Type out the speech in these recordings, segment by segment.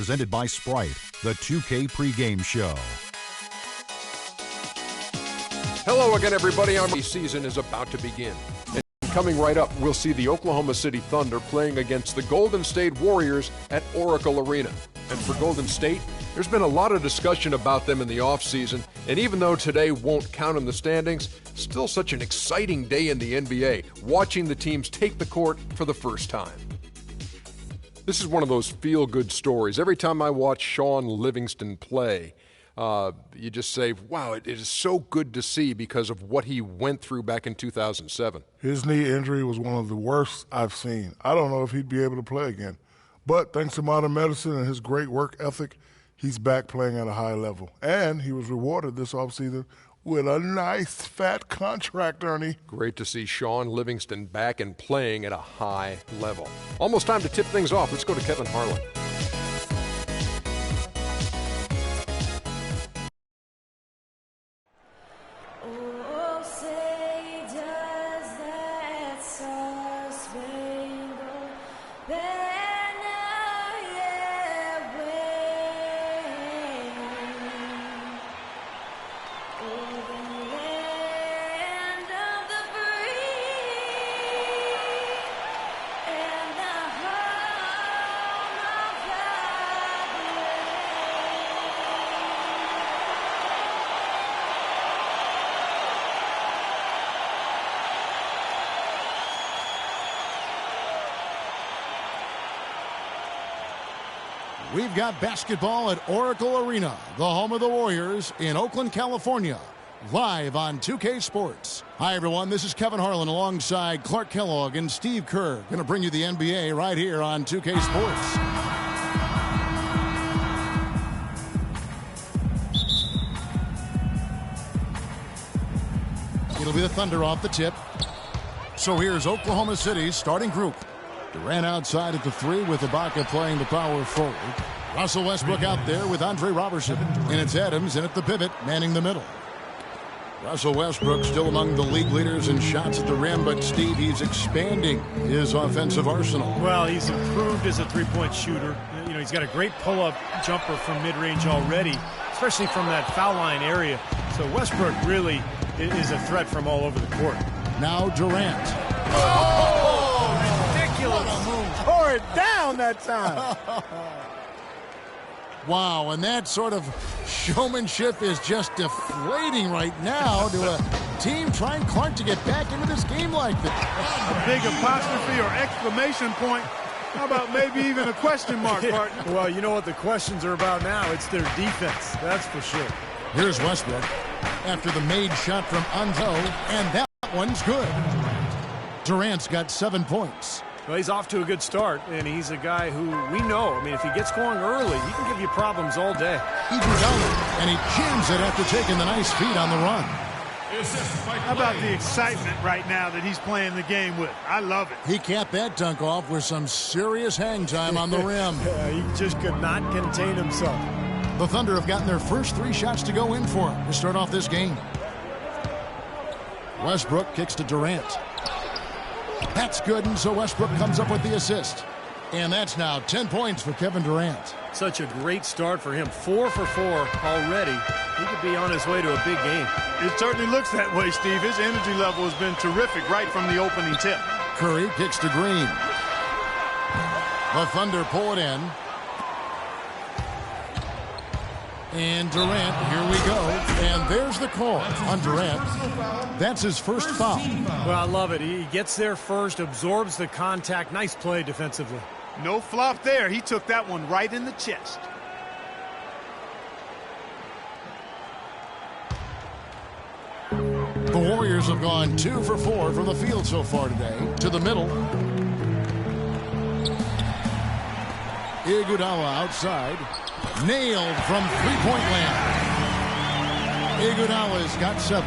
presented by Sprite, the 2K pregame show. Hello again, everybody. Our season is about to begin. And coming right up, we'll see the Oklahoma City Thunder playing against the Golden State Warriors at Oracle Arena. And for Golden State, there's been a lot of discussion about them in the offseason, and even though today won't count in the standings, still such an exciting day in the NBA, watching the teams take the court for the first time. This is one of those feel-good stories. Every time I watch Sean Livingston play, you just say, wow, it is so good to see because of what he went through back in 2007. His knee injury was one of the worst I've seen. I don't know if he'd be able to play again. But thanks to modern medicine and his great work ethic, he's back playing at a high level. And he was rewarded this offseason with a nice fat contract, Ernie. Great to see Sean Livingston back and playing at a high level. Almost time to tip things off. Let's go to Kevin Harlan. We've got basketball at Oracle Arena, the home of the Warriors in Oakland, California, live on 2K Sports. Hi, everyone. This is Kevin Harlan alongside Clark Kellogg and Steve Kerr. Going to bring you the NBA right here on 2K Sports. It'll be the Thunder off the tip. So here's Oklahoma City's starting group. Durant outside at the 3 with Ibaka playing the power forward. Russell Westbrook out there with Andre Robertson. And it's Adams in at the pivot, manning the middle. Russell Westbrook still among the league leaders in shots at the rim, but Steve, he's expanding his offensive arsenal. Well, he's improved as a three-point shooter. You know, he's got a great pull-up jumper from mid-range already, especially from that foul line area. So Westbrook really is a threat from all over the court. Now Durant. Tore it down that time. Wow, and that sort of showmanship is just deflating right now to a team trying, Clark, to get back into this game like this. A big apostrophe or exclamation point. How about maybe even a question mark, partner? Well, you know what the questions are about now. It's their defense, that's for sure. Here's Westbrook after the made shot from Anzo, and that one's good. Durant's got 7 points. Well, he's off to a good start, and he's a guy who we know. I mean, if he gets going early, he can give you problems all day. Iguodala, and he jams it after taking the nice feed on the run. How about the excitement right now that he's playing the game with? I love it. He capped that dunk off with some serious hang time on the rim. He just could not contain himself. The Thunder have gotten their first 3 shots to go in for him to start off this game. Westbrook kicks to Durant. That's good, and so Westbrook comes up with the assist. And that's now 10 points for Kevin Durant. Such a great start for him. 4 for 4 already. He could be on his way to a big game. It certainly looks that way, Steve. His energy level has been terrific right from the opening tip. Curry kicks to Green. The Thunder pull it in. And Durant, here we go. And there's the call on Durant. That's his first foul. Well, I love it. He gets there first, absorbs the contact. Nice play defensively. No flop there. He took that one right in the chest. The Warriors have gone 2 for 4 from the field so far today. To the middle. Iguodala outside. Nailed from three-point land. Iguodala's got 7.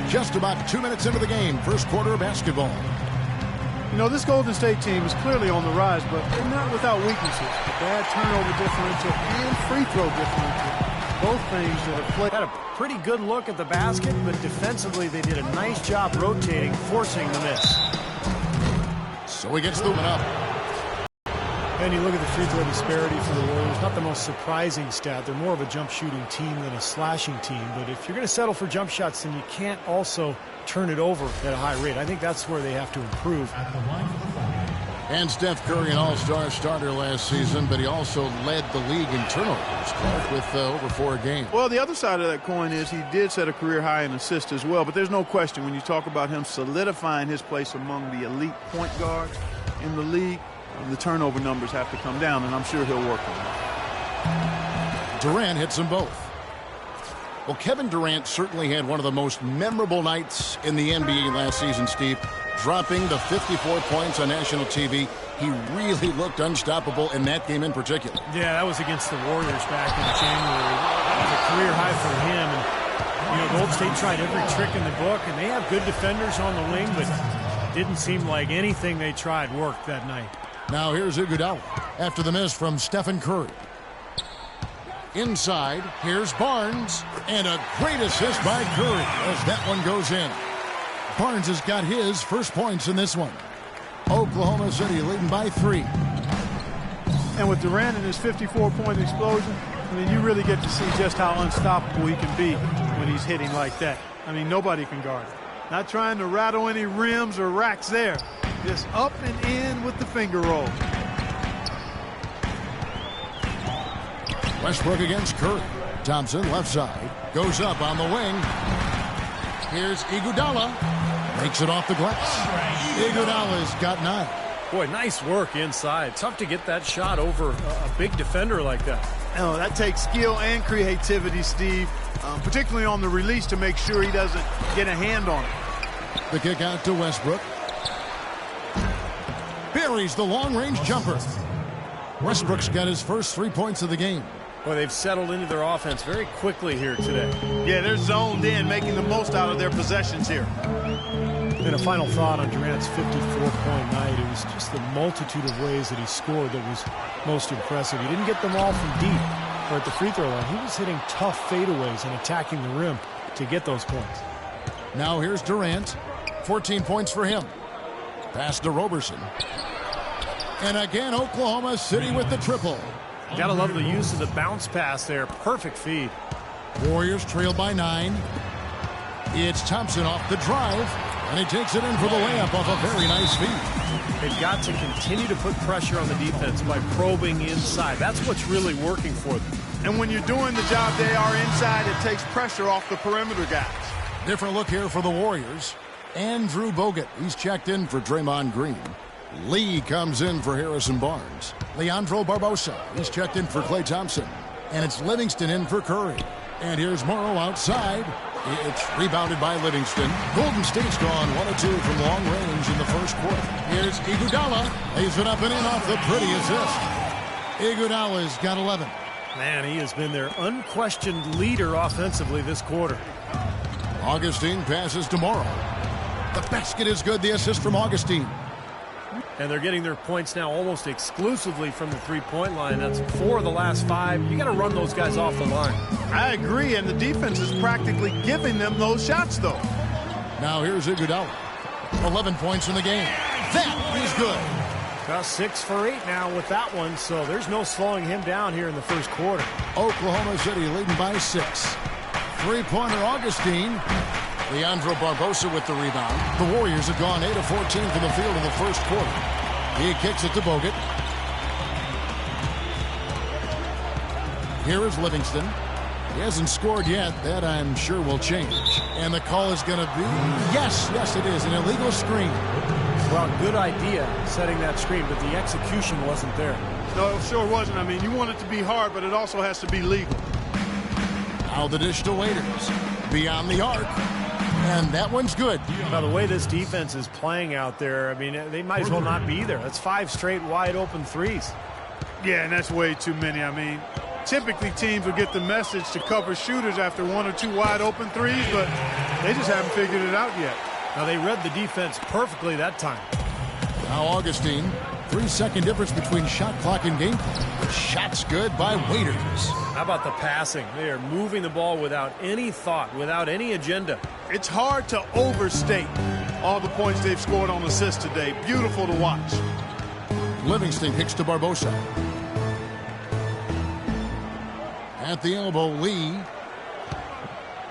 Just about 2 minutes into the game, first quarter of basketball. You know, this Golden State team is clearly on the rise, but they're not without weaknesses. A bad turnover differential and free throw differential. Both things that have played. Had a pretty good look at the basket, but defensively they did a nice job rotating, forcing the miss. So he gets the one up. And you look at the free throw disparity for the Warriors, not the most surprising stat. They're more of a jump shooting team than a slashing team. But if you're going to settle for jump shots, then you can't also turn it over at a high rate. I think that's where they have to improve. And Steph Curry, an all-star starter last season, but he also led the league in turnovers, Clark, with over 4 games. Well, the other side of that coin is he did set a career high in assists as well. But there's no question when you talk about him solidifying his place among the elite point guards in the league, the turnover numbers have to come down, and I'm sure he'll work on it. Durant hits them both. Well, Kevin Durant certainly had one of the most memorable nights in the NBA last season, Steve. Dropping the 54 points on national TV. He really looked unstoppable in that game in particular. Yeah, that was against the Warriors back in January. That was a career high for him. And, you know, Golden State tried every trick in the book, and they have good defenders on the wing, but it didn't seem like anything they tried worked that night. Now here's Iguodala after the miss from Stephen Curry. Inside, here's Barnes, and a great assist by Curry as that one goes in. Barnes has got his first points in this one. Oklahoma City leading by 3. And with Durant and his 54-point explosion, I mean, you really get to see just how unstoppable he can be when he's hitting like that. I mean, nobody can guard him. Not trying to rattle any rims or racks there. Just up and in with the finger roll. Westbrook against Curry. Thompson left side. Goes up on the wing. Here's Iguodala. Makes it off the glass. Iguodala's got 9. Boy, nice work inside. Tough to get that shot over a big defender like that. Oh, that takes skill and creativity, Steve, particularly on the release to make sure he doesn't get a hand on it. The kick out to Westbrook. Buries the long-range jumper. Westbrook's got his first 3 points of the game. Boy, they've settled into their offense very quickly here today. Yeah, they're zoned in, making the most out of their possessions here. And a final thought on Durant's 54-point night. It was just the multitude of ways that he scored that was most impressive. He didn't get them all from deep or at the free throw line. He was hitting tough fadeaways and attacking the rim to get those points. Now here's Durant. 14 points for him. Pass to Roberson. And again, Oklahoma City with the triple. Gotta love the use of the bounce pass there. Perfect feed. Warriors trail by 9. It's Thompson off the drive, and he takes it in for the layup off a very nice feed. They've got to continue to put pressure on the defense by probing inside. That's what's really working for them. And when you're doing the job they are inside, it takes pressure off the perimeter guys. Different look here for the Warriors. Andrew Bogut, he's checked in for Draymond Green. Lee comes in for Harrison Barnes. Leandro Barbosa, he's checked in for Klay Thompson. And it's Livingston in for Curry. And here's Morrow outside. It's rebounded by Livingston. Golden State's gone 1 of 2 from long range in the first quarter. Here's Iguodala. Lays it up and in off the pretty assist. Iguodala's got 11. Man, he has been their unquestioned leader offensively this quarter. Augustine passes to Morrow. The basket is good. The assist from Augustine. And they're getting their points now almost exclusively from the three-point line. That's 4 of the last 5. You got to run those guys off the line. I agree, and the defense is practically giving them those shots, though. Now here's Iguodala. 11 points in the game. That is good. Well, 6 for 8 now with that one, so there's no slowing him down here in the first quarter. Oklahoma City leading by 6. Three-pointer Augustine. Leandro Barbosa with the rebound. The Warriors have gone 8 of 14 from the field in the first quarter. He kicks it to Bogut. Here is Livingston. He hasn't scored yet. That, I'm sure, will change. And the call is going to be, yes, it is, an illegal screen. Well, good idea setting that screen, but the execution wasn't there. No, it sure wasn't. I mean, you want it to be hard, but it also has to be legal. Now the dish to Waiters. Beyond the arc. And that one's good. Now, the way this defense is playing out there, I mean, they might as well not be there. That's 5 straight wide-open threes. Yeah, and that's way too many. I mean, typically teams will get the message to cover shooters after 1 or 2 wide-open threes, but they just haven't figured it out yet. Now, they read the defense perfectly that time. Now Augustine. 3-second difference between shot clock and game clock. Shots good by Waiters. How about the passing? They are moving the ball without any thought, without any agenda. It's hard to overstate all the points they've scored on assists today. Beautiful to watch. Livingston kicks to Barbosa. At the elbow, Lee.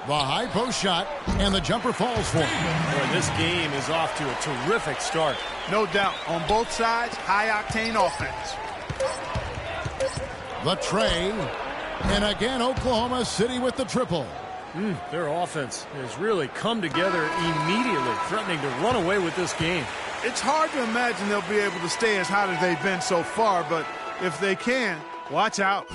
The high post shot, and the jumper falls for him. Boy, this game is off to a terrific start. No doubt. On both sides, high-octane offense. The tray. And again, Oklahoma City with the triple. Their offense has really come together immediately, threatening to run away with this game. It's hard to imagine they'll be able to stay as hot as they've been so far, but if they can, watch out.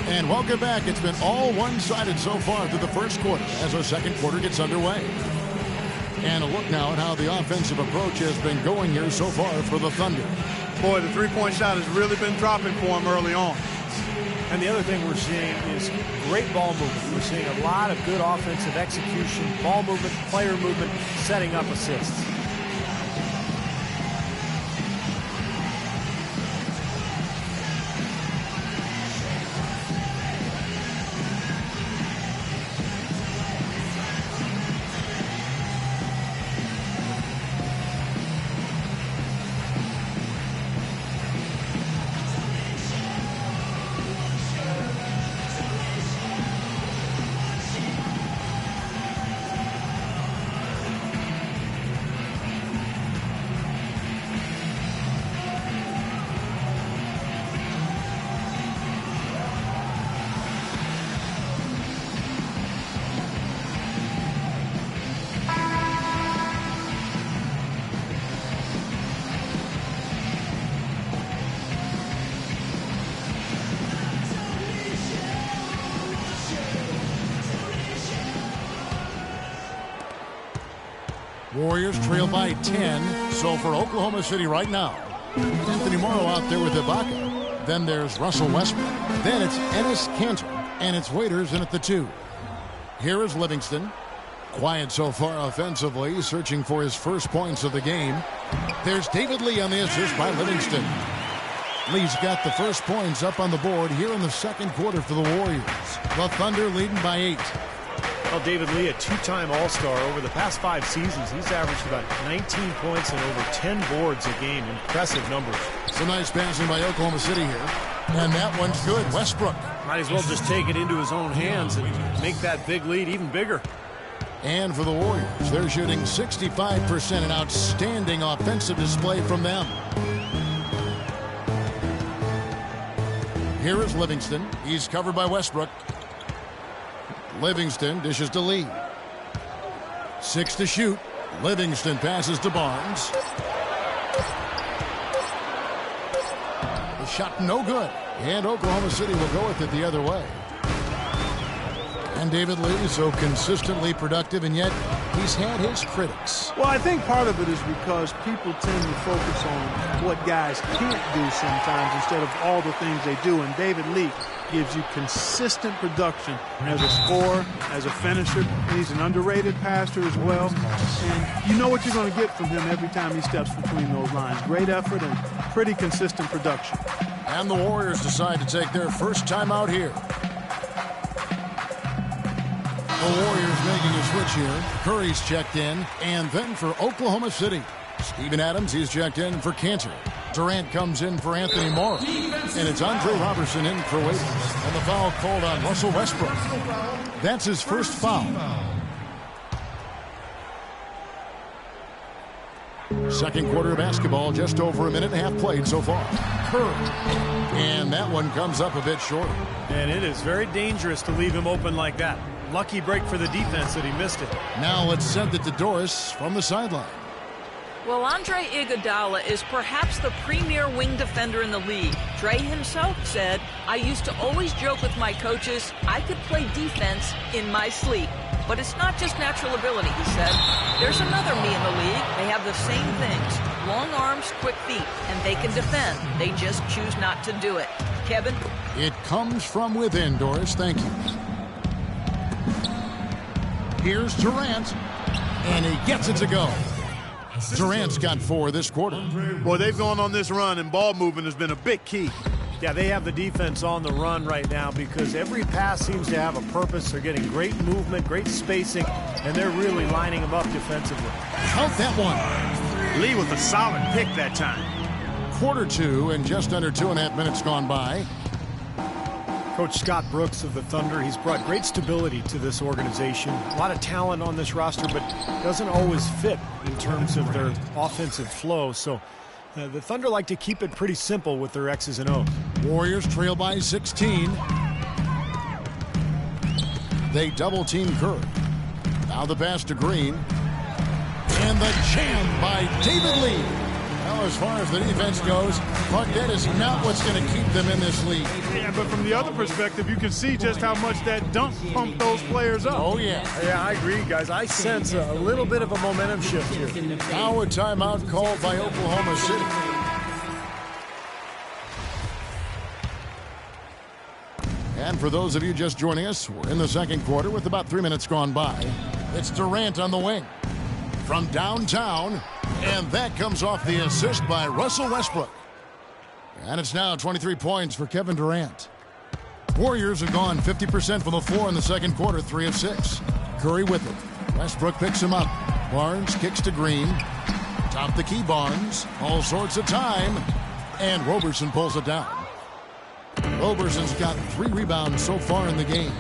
And welcome back. It's been all one-sided so far through the first quarter as our second quarter gets underway. And a look now at how the offensive approach has been going here so far for the Thunder. Boy, the three-point shot has really been dropping for them early on. And the other thing we're seeing is great ball movement. We're seeing a lot of good offensive execution, ball movement, player movement, setting up assists. Warriors trail by 10. So for Oklahoma City right now, Anthony Morrow out there with Ibaka. Then there's Russell Westbrook. Then it's Enes Kanter. And it's Waiters in at the 2. Here is Livingston. Quiet so far offensively, searching for his first points of the game. There's David Lee on the assist by Livingston. Lee's got the first points up on the board here in the second quarter for the Warriors. The Thunder leading by 8. Well, David Lee, a two-time All-Star. Over the past 5 seasons, he's averaged about 19 points and over 10 boards a game. Impressive numbers. Some nice passing by Oklahoma City here. And that one's good. Westbrook. Might as well just take it into his own hands and make that big lead even bigger. And for the Warriors, they're shooting 65%, an outstanding offensive display from them. Here is Livingston. He's covered by Westbrook. Livingston dishes to Lee. 6 to shoot. Livingston passes to Barnes. The shot no good. And Oklahoma City will go with it the other way. And David Lee is so consistently productive, and yet he's had his critics. Well, I think part of it is because people tend to focus on what guys can't do sometimes instead of all the things they do. And David Lee gives you consistent production as a scorer, as a finisher. He's an underrated passer as well. And you know what you're going to get from him every time he steps between those lines. Great effort and pretty consistent production. And the Warriors decide to take their first time out here. The Warriors making a switch here. Curry's checked in. And then for Oklahoma City, Steven Adams, he's checked in for Kanter. Durant comes in for Anthony Morrow. And it's Andre Robertson in for Waiters. And the foul called on Russell Westbrook. That's his first foul. Second quarter of basketball, just over a minute and a half played so far. Curry. And that one comes up a bit short. And it is very dangerous to leave him open like that. Lucky break for the defense that he missed it. Now let's send it to Doris from the sideline. Well, Andre Iguodala is perhaps the premier wing defender in the league. Dre himself said, "I used to always joke with my coaches, I could play defense in my sleep. But it's not just natural ability," he said. "There's another me in the league. They have the same things. Long arms, quick feet, and they can defend. They just choose not to do it." Kevin? It comes from within, Doris. Thank you. Here's Durant. And he gets it to go. Durant's got 4 this quarter. Boy, they've gone on this run, and ball movement has been a big key. Yeah, they have the defense on the run right now because every pass seems to have a purpose. They're getting great movement, great spacing, and they're really lining them up defensively. Count that one. Lee with a solid pick that time. Quarter 2 and just under 2.5 minutes gone by. Coach Scott Brooks of the Thunder, he's brought great stability to this organization. A lot of talent on this roster, but doesn't always fit in terms of their offensive flow. So the Thunder like to keep it pretty simple with their X's and O's. Warriors trail by 16. They double team Curry. Now the pass to Green. And the jam by David Lee. Now, as far as the defense goes, Clark, that is not what's going to keep them in this league. Yeah, but from the other perspective, you can see just how much that dunk pumped those players up. Oh, yeah. Yeah, I agree, guys. I sense a little bit of a momentum shift here. Now a timeout called by Oklahoma City. And for those of you just joining us, we're in the second quarter with about 3 minutes gone by. It's Durant on the wing from downtown, and that comes off the assist by Russell Westbrook. And it's now 23 points for Kevin Durant. Warriors have gone 50% from the floor in the second quarter, 3 of 6. Curry with it. Westbrook picks him up. Barnes kicks to Green. Top the key, Barnes. All sorts of time. And Roberson pulls it down. Roberson's got 3 rebounds so far in the game.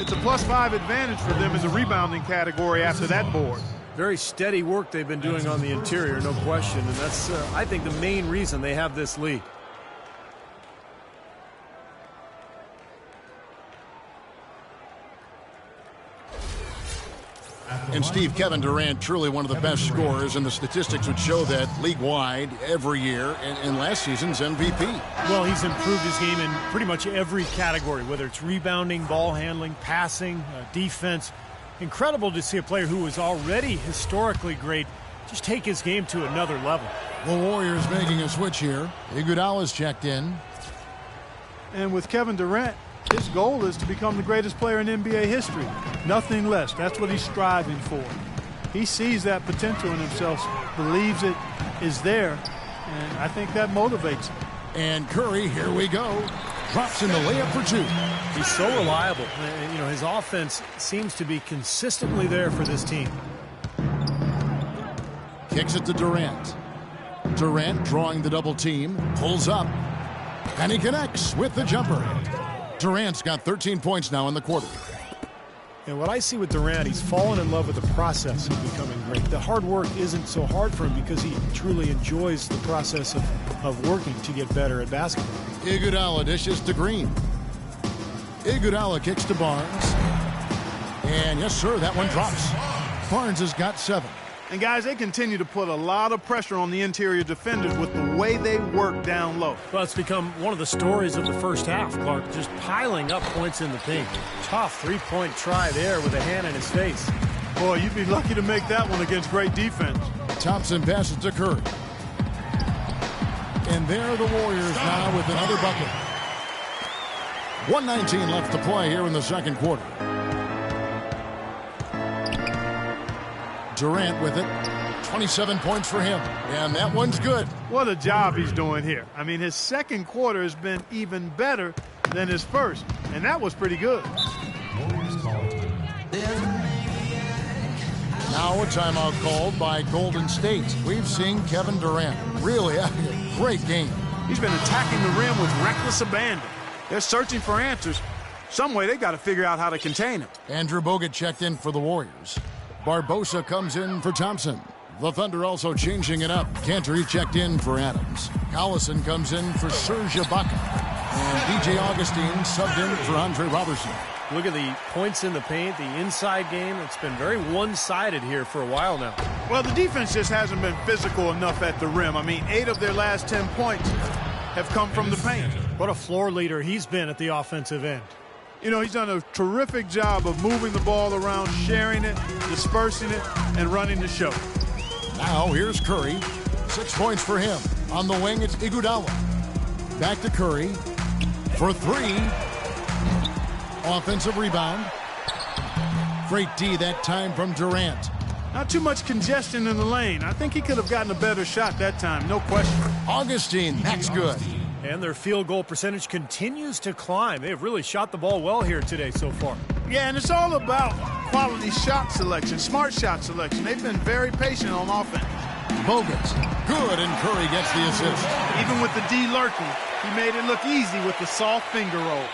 It's a +5 advantage for them as a rebounding category after that board. Very steady work they've been doing on the interior, no question. And that's, I think, the main reason they have this lead. And Steve, Kevin Durant, truly one of the best scorers, and the statistics would show that league-wide every year, and last season's MVP. Well, he's improved his game in pretty much every category, whether it's rebounding, ball handling, passing, defense. Incredible to see a player who was already historically great just take his game to another level. The Warriors making a switch here. Iguodala's checked in. And with Kevin Durant, his goal is to become the greatest player in NBA history. Nothing less. That's what he's striving for. He sees that potential in himself, believes it is there, and I think that motivates him. And Curry, here we go, drops in the layup for 2. He's so reliable. You know, his offense seems to be consistently there for this team. Kicks it to Durant. Durant drawing the double team, pulls up, and he connects with the jumper. Durant's got 13 points now in the quarter. And what I see with Durant, he's fallen in love with the process of becoming great. The hard work isn't so hard for him because he truly enjoys the process of working to get better at basketball. Iguodala dishes to Green. Iguodala kicks to Barnes. And yes, sir, that one drops. Barnes has got 7. And guys, they continue to put a lot of pressure on the interior defenders with the way they work down low. Well, it's become one of the stories of the first half, Clark, just piling up points in the paint. Tough three-point try there with a hand in his face. Boy, you'd be lucky to make that one against great defense. Thompson passes to Curry. And there are the Warriors now with another bucket. 1:19 left to play here in the second quarter. Durant with it. 27 points for him. And that one's good. What a job he's doing here. I mean, his second quarter has been even better than his first. And that was pretty good. Now a timeout called by Golden State. We've seen Kevin Durant really having a great game. He's been attacking the rim with reckless abandon. They're searching for answers. Some way they got to figure out how to contain him. Andrew Bogut checked in for the Warriors. Barbosa comes in for Thompson. The Thunder also changing it up. Cantor checked in for Adams. Collison comes in for Serge Ibaka. And DJ Augustine subbed in for Andre Roberson. Look at the points in the paint, the inside game. It's been very one-sided here for a while now. Well, the defense just hasn't been physical enough at the rim. I mean, 8 of their last 10 points have come from the paint. What a floor leader he's been at the offensive end. You know, he's done a terrific job of moving the ball around, sharing it, dispersing it, and running the show. Now here's Curry. 6 points for him. On the wing, it's Iguodala. Back to Curry for 3. Offensive rebound. Great D that time from Durant. Not too much congestion in the lane. I think he could have gotten a better shot that time, no question. Augustine, that's good. And their field goal percentage continues to climb. They've really shot the ball well here today so far. Yeah, and it's all about quality shot selection, smart shot selection. They've been very patient on offense. Bogus, good, and Curry gets the assist. Even with the D lurking, he made it look easy with the soft finger roll.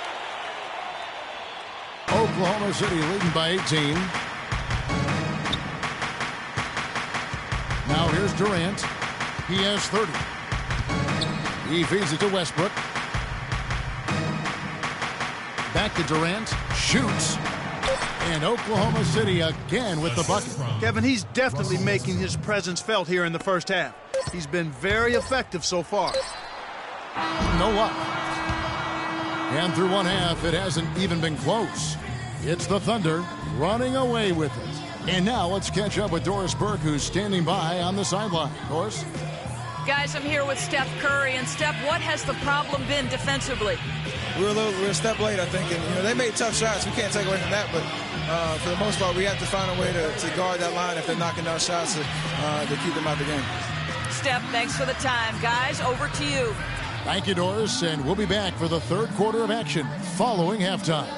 Oklahoma City leading by 18. Now here's Durant. He has 30. He feeds it to Westbrook. Back to Durant. Shoots. And Oklahoma City again with the bucket. Kevin, he's definitely making his presence felt here in the first half. He's been very effective so far. No luck. And through one half, it hasn't even been close. It's the Thunder running away with it. And now let's catch up with Doris Burke, who's standing by on the sideline. Doris? Guys, I'm here with Steph Curry. And Steph, what has the problem been defensively? We're a step late, I think. And, they made tough shots. We can't take away from that. But for the most part, we have to find a way to guard that line if they're knocking down shots to keep them out the game. Steph, thanks for the time. Guys, over to you. Thank you, Doris. And we'll be back for the third quarter of action following halftime.